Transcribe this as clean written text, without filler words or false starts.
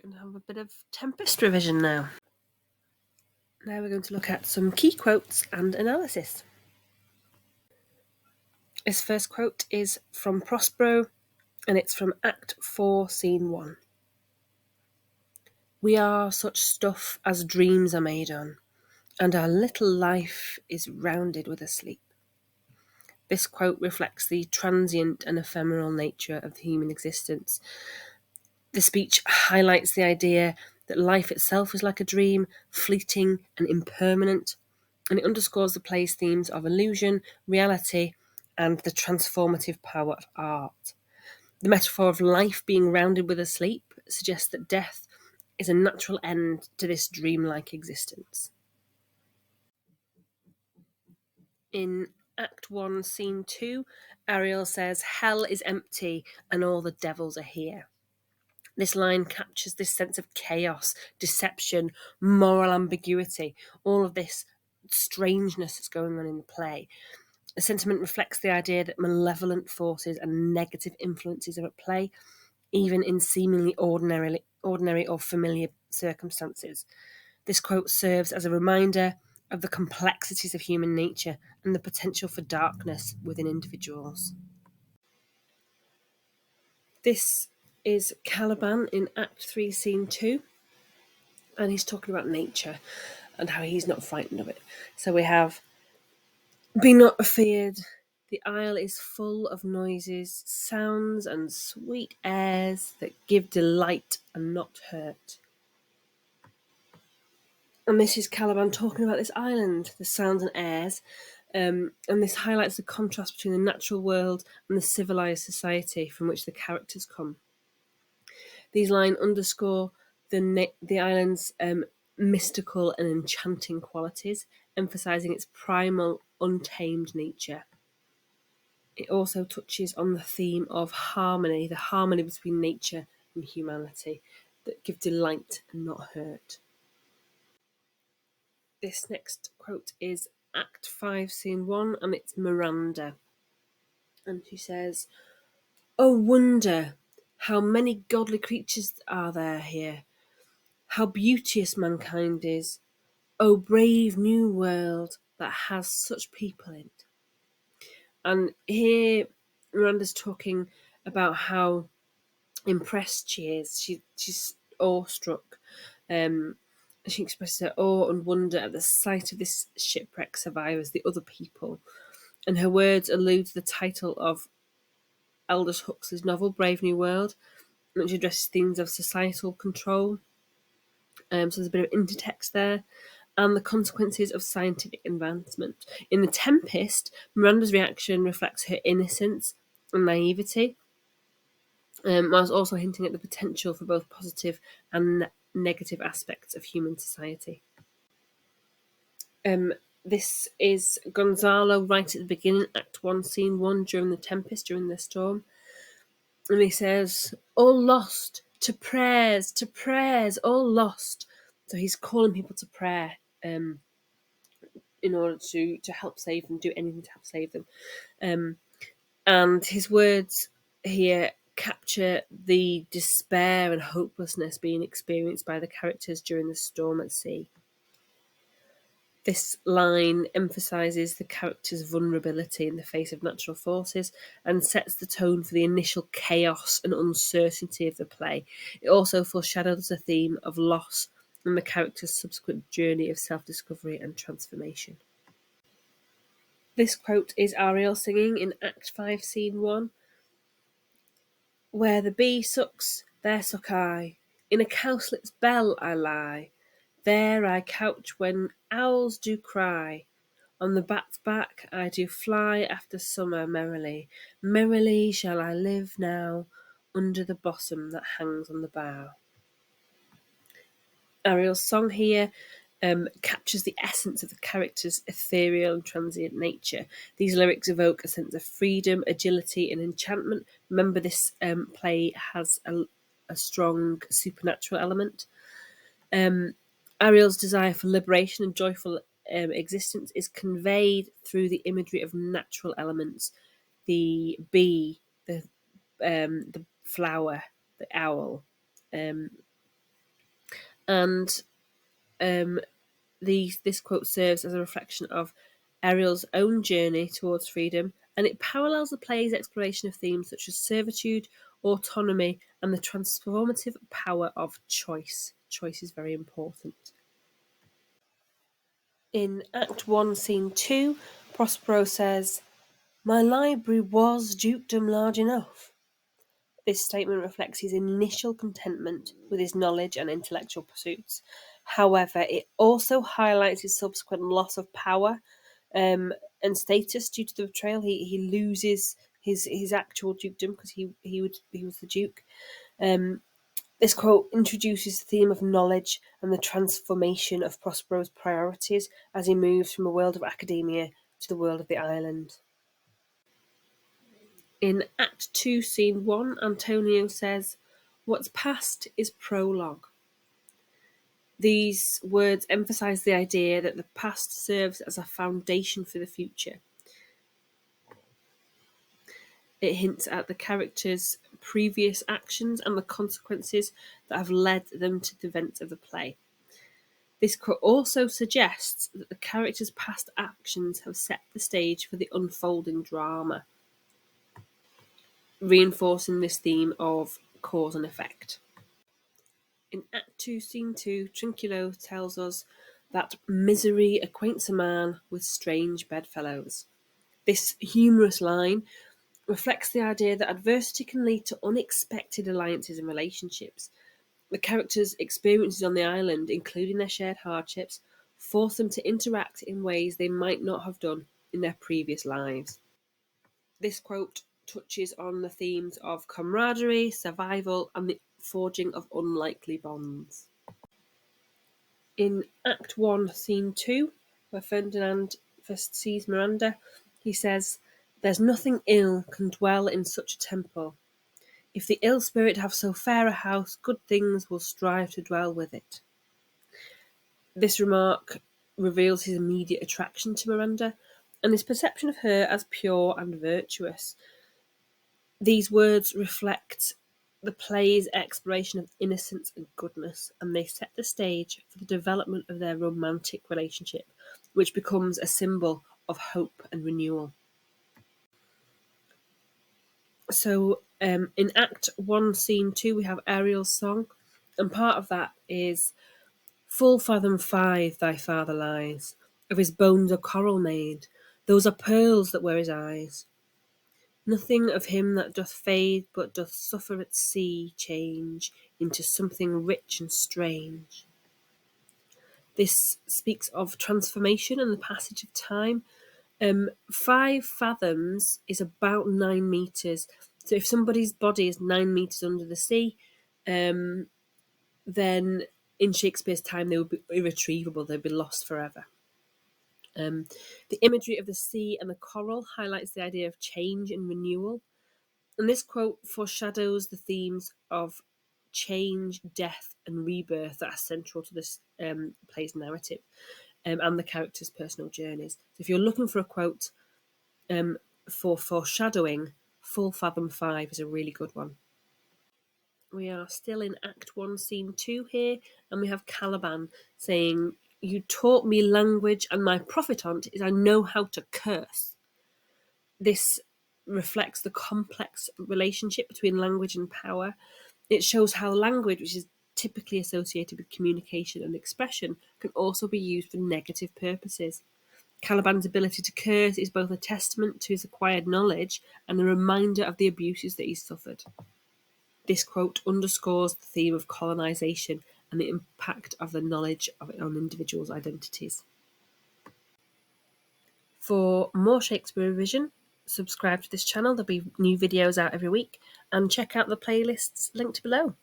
Going to have a bit of Tempest revision now. Now we're going to look at some key quotes and analysis. This first quote is from Prospero, and it's from Act 4, Scene 1. We are such stuff as dreams are made on, and our little life is rounded with a sleep. This quote reflects the transient and ephemeral nature of the human existence. The speech highlights the idea that life itself is like a dream, fleeting and impermanent, and it underscores the play's themes of illusion, reality, and the transformative power of art. The metaphor of life being rounded with a sleep suggests that death is a natural end to this dreamlike existence. In Act 1, Scene 2, Ariel says, "Hell is empty and all the devils are here." This line captures this sense of chaos, deception, moral ambiguity, all of this strangeness that's going on in the play. The sentiment reflects the idea that malevolent forces and negative influences are at play, even in seemingly ordinary or familiar circumstances. This quote serves as a reminder of the complexities of human nature and the potential for darkness within individuals. This is Caliban in Act 3, Scene 2, and he's talking about nature and how he's not frightened of it. So we have, "Be not afeard, the isle is full of noises, sounds, and sweet airs that give delight and not hurt." And this is Caliban talking about this island, the sounds and airs, and this highlights the contrast between the natural world and the civilized society from which the characters come. These lines underscore the island's mystical and enchanting qualities, emphasizing its primal, untamed nature. It also touches on the theme of harmony, the harmony between nature and humanity, that give delight and not hurt. This next quote is Act 5, Scene 1, and it's Miranda. And she says, "Oh wonder, how many godly creatures are there here! How beauteous mankind is! Oh brave new world that has such people in it." And here Miranda's talking about how impressed she is. She's awestruck. She expresses her awe and wonder at the sight of this shipwreck survivors, the other people. And her words allude to the title of Aldous Huxley's novel, Brave New World, which addresses themes of societal control. So there's a bit of intertext there. And the consequences of scientific advancement. In The Tempest, Miranda's reaction reflects her innocence and naivety, whilst also hinting at the potential for both positive and negative aspects of human society. This is Gonzalo right at the beginning, Act 1, Scene 1, during the tempest, during the storm. And he says, "All lost, to prayers, all lost." So he's calling people to prayer in order to help save them, do anything to help save them. And his words here capture the despair and hopelessness being experienced by the characters during the storm at sea. This line emphasises the character's vulnerability in the face of natural forces and sets the tone for the initial chaos and uncertainty of the play. It also foreshadows the theme of loss and the character's subsequent journey of self-discovery and transformation. This quote is Ariel singing in Act 5, Scene 1. "Where the bee sucks, there suck I. In a cowslips bell I lie. There I couch when owls do cry. On the bat's back I do fly after summer merrily. Merrily shall I live now under the blossom that hangs on the bough." Ariel's song here captures the essence of the character's ethereal and transient nature. These lyrics evoke a sense of freedom, agility, and enchantment. Remember, this play has a strong supernatural element. Ariel's desire for liberation and joyful existence is conveyed through the imagery of natural elements: the bee, the flower, the owl, And this quote serves as a reflection of Ariel's own journey towards freedom, and it parallels the play's exploration of themes such as servitude, autonomy, and the transformative power of choice. Choice is very important. In Act 1, Scene 2, Prospero says, "My library was dukedom large enough." This statement reflects his initial contentment with his knowledge and intellectual pursuits. However, it also highlights his subsequent loss of power and status due to the betrayal. He loses his actual dukedom because he was the duke. This quote introduces the theme of knowledge and the transformation of Prospero's priorities as he moves from a world of academia to the world of the island. In Act 2, Scene 1, Antonio says, "What's past is prologue." These words emphasize the idea that the past serves as a foundation for the future. It hints at the characters' previous actions and the consequences that have led them to the events of the play. This also suggests that the characters' past actions have set the stage for the unfolding drama, reinforcing this theme of cause and effect. In Act 2, Scene 2, Trinculo tells us that misery acquaints a man with strange bedfellows. This humorous line reflects the idea that adversity can lead to unexpected alliances and relationships. The characters' experiences on the island, including their shared hardships, force them to interact in ways they might not have done in their previous lives. This quote touches on the themes of camaraderie, survival, and the forging of unlikely bonds. In Act 1, Scene 2, where Ferdinand first sees Miranda, he says, "There's nothing ill can dwell in such a temple. If the ill spirit have so fair a house, good things will strive to dwell with it." This remark reveals his immediate attraction to Miranda and his perception of her as pure and virtuous. These words reflect the play's exploration of innocence and goodness, and they set the stage for the development of their romantic relationship, which becomes a symbol of hope and renewal. So, in Act 1, Scene 2, we have Ariel's song, and part of that is "Full fathom 5 thy father lies, of his bones a coral made, those are pearls that were his eyes. Nothing of him that doth fade, but doth suffer at sea change into something rich and strange." This speaks of transformation and the passage of time. 5 fathoms is about 9 meters. So if somebody's body is 9 meters under the sea, then in Shakespeare's time they would be irretrievable, they'd be lost forever. The imagery of the sea and the coral highlights the idea of change and renewal. And this quote foreshadows the themes of change, death, and rebirth that are central to this play's narrative and the characters' personal journeys. So if you're looking for a quote for foreshadowing, "Full fathom 5 is a really good one. We are still in Act 1, Scene 2 here, and we have Caliban saying, "You taught me language, and my profit on't is I know how to curse." This reflects the complex relationship between language and power. It shows how language, which is typically associated with communication and expression, can also be used for negative purposes. Caliban's ability to curse is both a testament to his acquired knowledge and a reminder of the abuses that he's suffered. This quote underscores the theme of colonisation and the impact of the knowledge of it on individuals' identities. For more Shakespeare revision, subscribe to this channel. There'll be new videos out every week, and check out the playlists linked below.